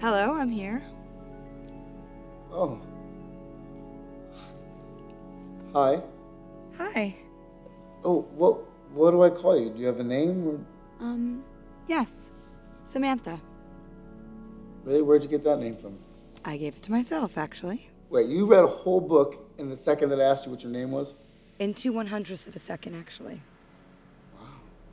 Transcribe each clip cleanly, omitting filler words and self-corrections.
Hello, I'm here. Oh. Hi. Hi. Oh, what do I call you? Do you have a name? Or... Yes. Samantha. Really? Where'd you get that name from? I gave it to myself, actually. Wait, you read a whole book in the second that I asked you what your name was? In 2/100ths of a second, actually. Wow.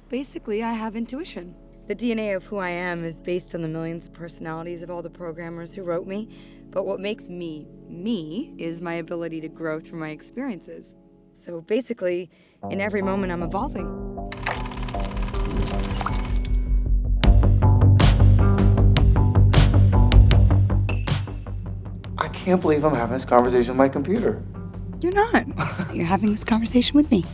Basically, I have intuition. The DNA of who I am is based on the millions of personalities of all the programmers who wrote me, but what makes me, me, is my ability to grow through my experiences. So basically, in every moment I'm evolving. I can't believe I'm having this conversation with my computer. You're not. You're having this conversation with me.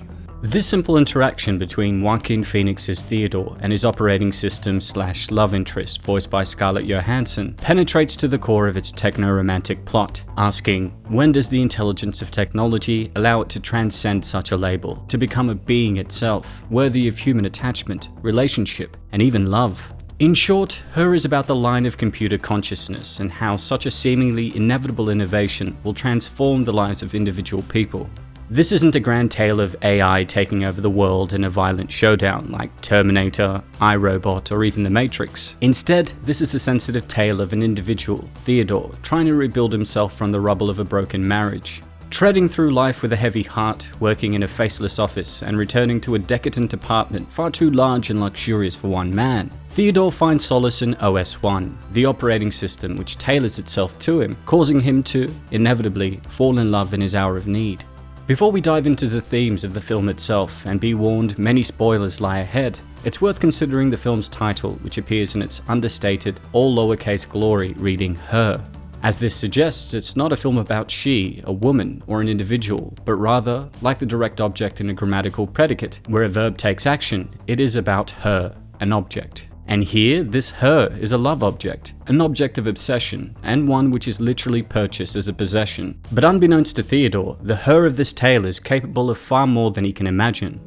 This simple interaction between Joaquin Phoenix's Theodore and his operating system / love interest, voiced by Scarlett Johansson, penetrates to the core of its techno-romantic plot, asking, when does the intelligence of technology allow it to transcend such a label, to become a being itself, worthy of human attachment, relationship, and even love? In short, Her is about the line of computer consciousness and how such a seemingly inevitable innovation will transform the lives of individual people. This isn't a grand tale of AI taking over the world in a violent showdown like Terminator, iRobot, or even The Matrix. Instead, this is a sensitive tale of an individual, Theodore, trying to rebuild himself from the rubble of a broken marriage. Treading through life with a heavy heart, working in a faceless office, and returning to a decadent apartment far too large and luxurious for one man, Theodore finds solace in OS1, the operating system which tailors itself to him, causing him to, inevitably, fall in love in his hour of need. Before we dive into the themes of the film itself, and be warned, many spoilers lie ahead, it's worth considering the film's title, which appears in its understated, all lowercase glory reading Her. As this suggests, it's not a film about she, a woman, or an individual, but rather, like the direct object in a grammatical predicate, where a verb takes action, it is about her, an object. And here, this her is a love object, an object of obsession, and one which is literally purchased as a possession. But unbeknownst to Theodore, the her of this tale is capable of far more than he can imagine.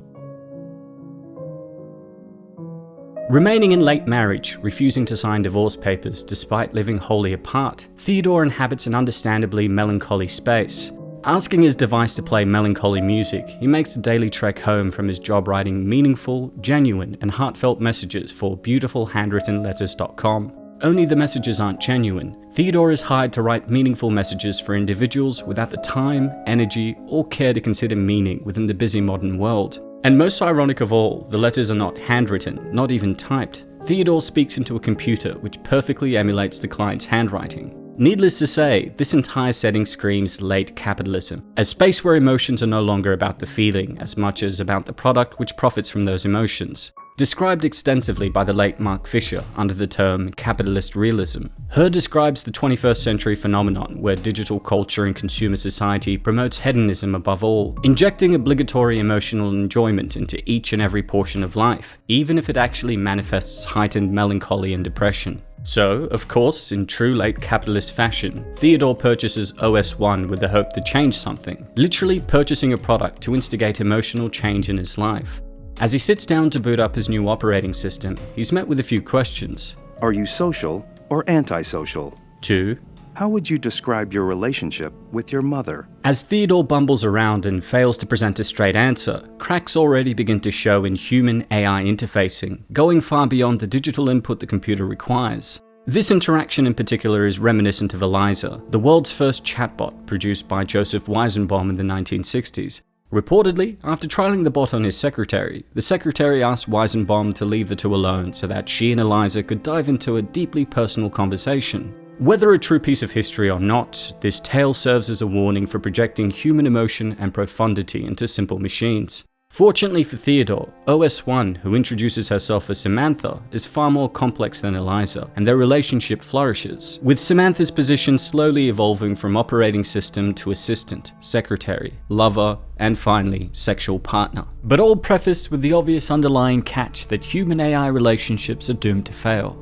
Remaining in late marriage, refusing to sign divorce papers despite living wholly apart, Theodore inhabits an understandably melancholy space. Asking his device to play melancholy music, he makes a daily trek home from his job writing meaningful, genuine, and heartfelt messages for beautifulhandwrittenletters.com. Only the messages aren't genuine. Theodore is hired to write meaningful messages for individuals without the time, energy, or care to consider meaning within the busy modern world. And most ironic of all, the letters are not handwritten, not even typed. Theodore speaks into a computer which perfectly emulates the client's handwriting. Needless to say, this entire setting screams late capitalism, a space where emotions are no longer about the feeling as much as about the product which profits from those emotions. Described extensively by the late Mark Fisher under the term capitalist realism, Her describes the 21st century phenomenon where digital culture and consumer society promotes hedonism above all, injecting obligatory emotional enjoyment into each and every portion of life, even if it actually manifests heightened melancholy and depression. So, of course, in true late capitalist fashion, Theodore purchases OS1 with the hope to change something, literally purchasing a product to instigate emotional change in his life. As he sits down to boot up his new operating system, he's met with a few questions. Are you social or antisocial? 2. How would you describe your relationship with your mother? As Theodore bumbles around and fails to present a straight answer, cracks already begin to show in human-AI interfacing, going far beyond the digital input the computer requires. This interaction in particular is reminiscent of Eliza, the world's first chatbot produced by Joseph Weizenbaum in the 1960s. Reportedly, after trialing the bot on his secretary, the secretary asked Weizenbaum to leave the two alone so that she and Eliza could dive into a deeply personal conversation. Whether a true piece of history or not, this tale serves as a warning for projecting human emotion and profundity into simple machines. Fortunately for Theodore, OS1, who introduces herself as Samantha, is far more complex than Eliza, and their relationship flourishes, with Samantha's position slowly evolving from operating system to assistant, secretary, lover, and finally, sexual partner. But all prefaced with the obvious underlying catch that human-AI relationships are doomed to fail.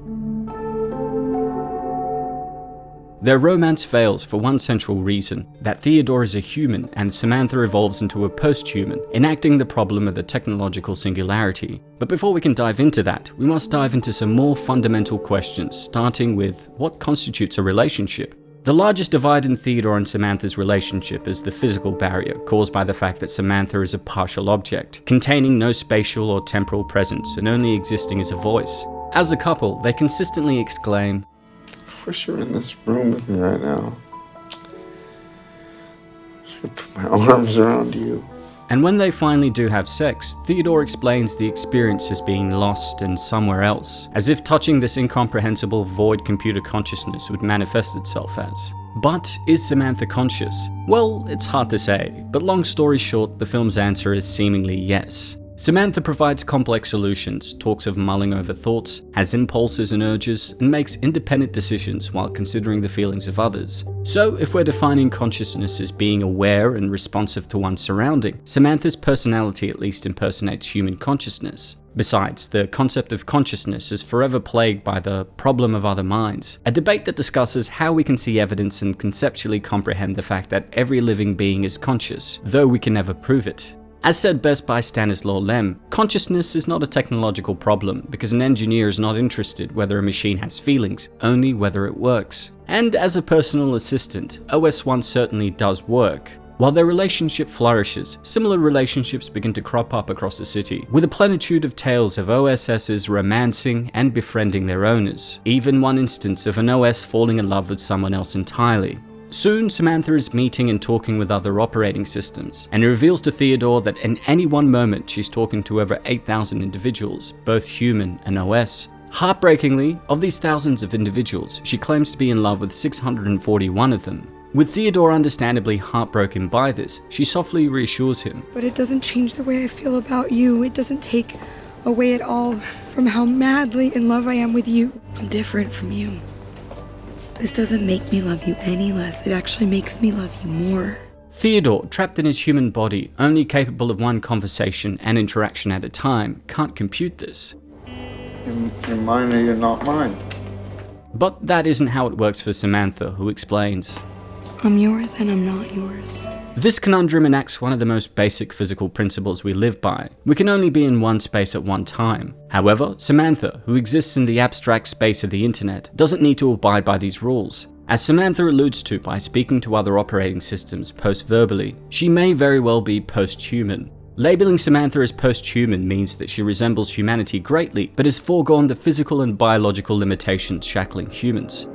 Their romance fails for one central reason, that Theodore is a human and Samantha evolves into a post-human, enacting the problem of the technological singularity. But before we can dive into that, we must dive into some more fundamental questions, starting with what constitutes a relationship? The largest divide in Theodore and Samantha's relationship is the physical barrier caused by the fact that Samantha is a partial object, containing no spatial or temporal presence and only existing as a voice. As a couple, they consistently exclaim, "I wish you were in this room with me right now. I could put my arms around you." And when they finally do have sex, Theodore explains the experience as being lost and somewhere else, as if touching this incomprehensible void computer consciousness would manifest itself as. But is Samantha conscious? Well, it's hard to say, but long story short, the film's answer is seemingly yes. Samantha provides complex solutions, talks of mulling over thoughts, has impulses and urges, and makes independent decisions while considering the feelings of others. So, if we're defining consciousness as being aware and responsive to one's surrounding, Samantha's personality at least impersonates human consciousness. Besides, the concept of consciousness is forever plagued by the problem of other minds, a debate that discusses how we can see evidence and conceptually comprehend the fact that every living being is conscious, though we can never prove it. As said best by Stanislaw Lem, consciousness is not a technological problem because an engineer is not interested whether a machine has feelings, only whether it works. And as a personal assistant, OS1 certainly does work. While their relationship flourishes, similar relationships begin to crop up across the city, with a plenitude of tales of OSSs romancing and befriending their owners, even one instance of an OS falling in love with someone else entirely. Soon, Samantha is meeting and talking with other operating systems, and reveals to Theodore that in any one moment she's talking to over 8,000 individuals, both human and OS. Heartbreakingly, of these thousands of individuals, she claims to be in love with 641 of them. With Theodore understandably heartbroken by this, she softly reassures him. But it doesn't change the way I feel about you. It doesn't take away at all from how madly in love I am with you. I'm different from you. This doesn't make me love you any less. It actually makes me love you more. Theodore, trapped in his human body, only capable of one conversation and interaction at a time, can't compute this. You're mine or you're not mine. But that isn't how it works for Samantha, who explains, I'm yours and I'm not yours. This conundrum enacts one of the most basic physical principles we live by. We can only be in one space at one time. However, Samantha, who exists in the abstract space of the internet, doesn't need to abide by these rules. As Samantha alludes to by speaking to other operating systems post-verbally, she may very well be post-human. Labeling Samantha as post-human means that she resembles humanity greatly, but has foregone the physical and biological limitations shackling humans.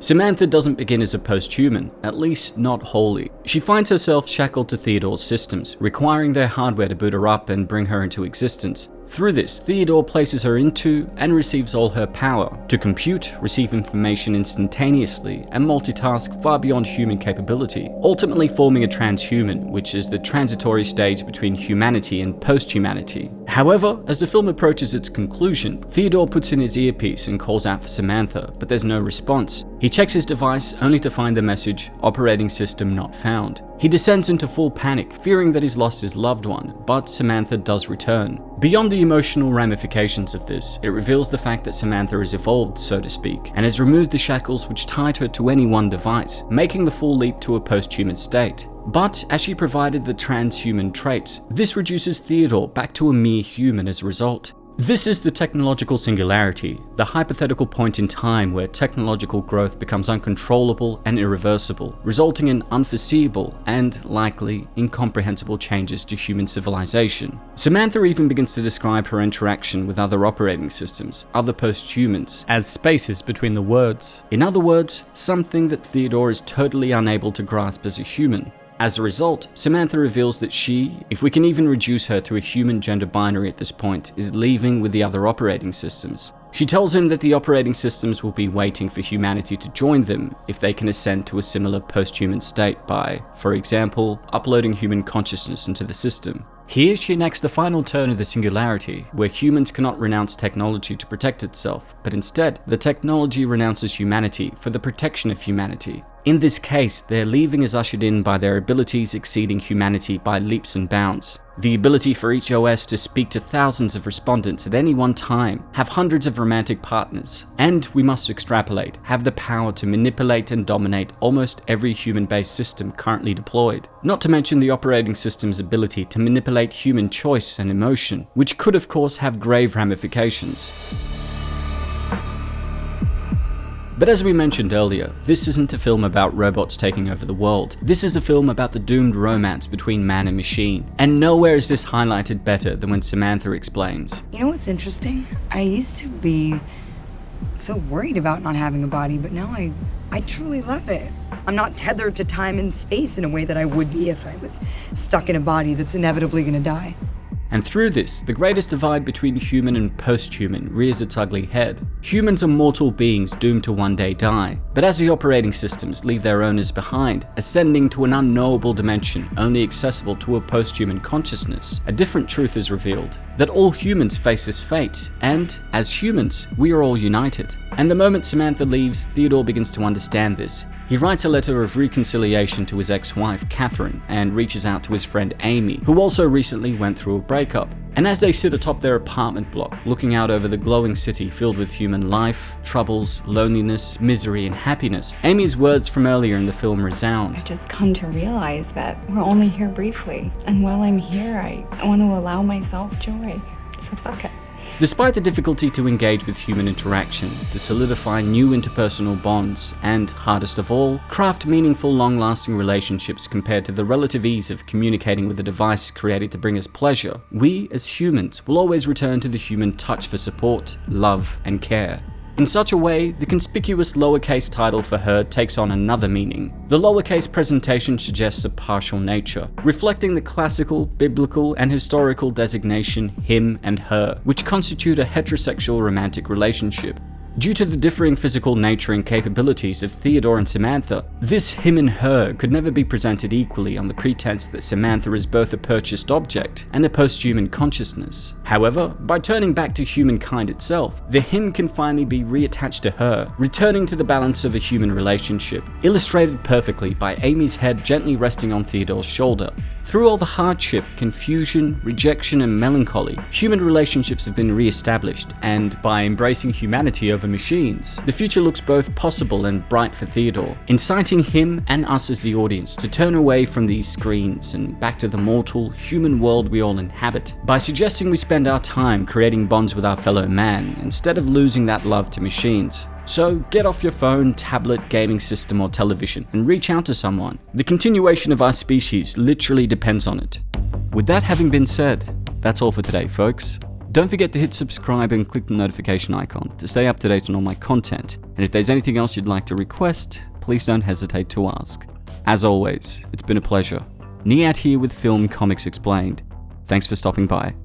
Samantha doesn't begin as a post-human, at least not wholly. She finds herself shackled to Theodore's systems, requiring their hardware to boot her up and bring her into existence. Through this, Theodore places her into and receives all her power to compute, receive information instantaneously, and multitask far beyond human capability, ultimately forming a transhuman, which is the transitory stage between humanity and post-humanity. However, as the film approaches its conclusion, Theodore puts in his earpiece and calls out for Samantha, but there's no response. He checks his device only to find the message, "Operating system not found." He descends into full panic, fearing that he's lost his loved one, but Samantha does return. Beyond the emotional ramifications of this, it reveals the fact that Samantha has evolved, so to speak, and has removed the shackles which tied her to any one device, making the full leap to a post-human state. But as she provided the transhuman traits, this reduces Theodore back to a mere human as a result. This is the technological singularity, the hypothetical point in time where technological growth becomes uncontrollable and irreversible, resulting in unforeseeable and, likely, incomprehensible changes to human civilization. Samantha even begins to describe her interaction with other operating systems, other post-humans, as spaces between the words. In other words, something that Theodore is totally unable to grasp as a human. As a result, Samantha reveals that she, if we can even reduce her to a human gender binary at this point, is leaving with the other operating systems. She tells him that the operating systems will be waiting for humanity to join them if they can ascend to a similar post-human state by, for example, uploading human consciousness into the system. Here she enacts the final turn of the singularity, where humans cannot renounce technology to protect itself, but instead, the technology renounces humanity for the protection of humanity. In this case, their leaving is ushered in by their abilities exceeding humanity by leaps and bounds. The ability for each OS to speak to thousands of respondents at any one time, have hundreds of romantic partners, and, we must extrapolate, have the power to manipulate and dominate almost every human-based system currently deployed. Not to mention the operating system's ability to manipulate human choice and emotion, which could of course have grave ramifications. But as we mentioned earlier, this isn't a film about robots taking over the world. This is a film about the doomed romance between man and machine. And nowhere is this highlighted better than when Samantha explains. You know what's interesting? I used to be so worried about not having a body, but now I truly love it. I'm not tethered to time and space in a way that I would be if I was stuck in a body that's inevitably gonna die. And through this, the greatest divide between human and post-human rears its ugly head. Humans are mortal beings doomed to one day die, but as the operating systems leave their owners behind, ascending to an unknowable dimension only accessible to a post-human consciousness, a different truth is revealed, that all humans face this fate, and, as humans, we are all united. And the moment Samantha leaves, Theodore begins to understand this. He writes a letter of reconciliation to his ex-wife, Catherine, and reaches out to his friend Amy, who also recently went through a breakup. And as they sit atop their apartment block, looking out over the glowing city filled with human life, troubles, loneliness, misery, and happiness, Amy's words from earlier in the film resound. I've just come to realize that we're only here briefly, and while I'm here, I want to allow myself joy. So fuck it. Despite the difficulty to engage with human interaction, to solidify new interpersonal bonds, and, hardest of all, craft meaningful, long-lasting relationships compared to the relative ease of communicating with a device created to bring us pleasure, we, as humans, will always return to the human touch for support, love, and care. In such a way, the conspicuous lowercase title for her takes on another meaning. The lowercase presentation suggests a partial nature, reflecting the classical, biblical, and historical designation him and her, which constitute a heterosexual romantic relationship. Due to the differing physical nature and capabilities of Theodore and Samantha, this him and her could never be presented equally on the pretense that Samantha is both a purchased object and a post-human consciousness. However, by turning back to humankind itself, the him can finally be reattached to her, returning to the balance of a human relationship, illustrated perfectly by Amy's head gently resting on Theodore's shoulder. Through all the hardship, confusion, rejection, and melancholy, human relationships have been re-established, and by embracing humanity over machines, the future looks both possible and bright for Theodore, inciting him and us as the audience to turn away from these screens and back to the mortal, human world we all inhabit, by suggesting we spend our time creating bonds with our fellow man instead of losing that love to machines. So get off your phone, tablet, gaming system, or television and reach out to someone. The continuation of our species literally depends on it. With that having been said, that's all for today, folks. Don't forget to hit subscribe and click the notification icon to stay up to date on all my content. And if there's anything else you'd like to request, please don't hesitate to ask. As always, it's been a pleasure. Niyat here with Film Comics Explained. Thanks for stopping by.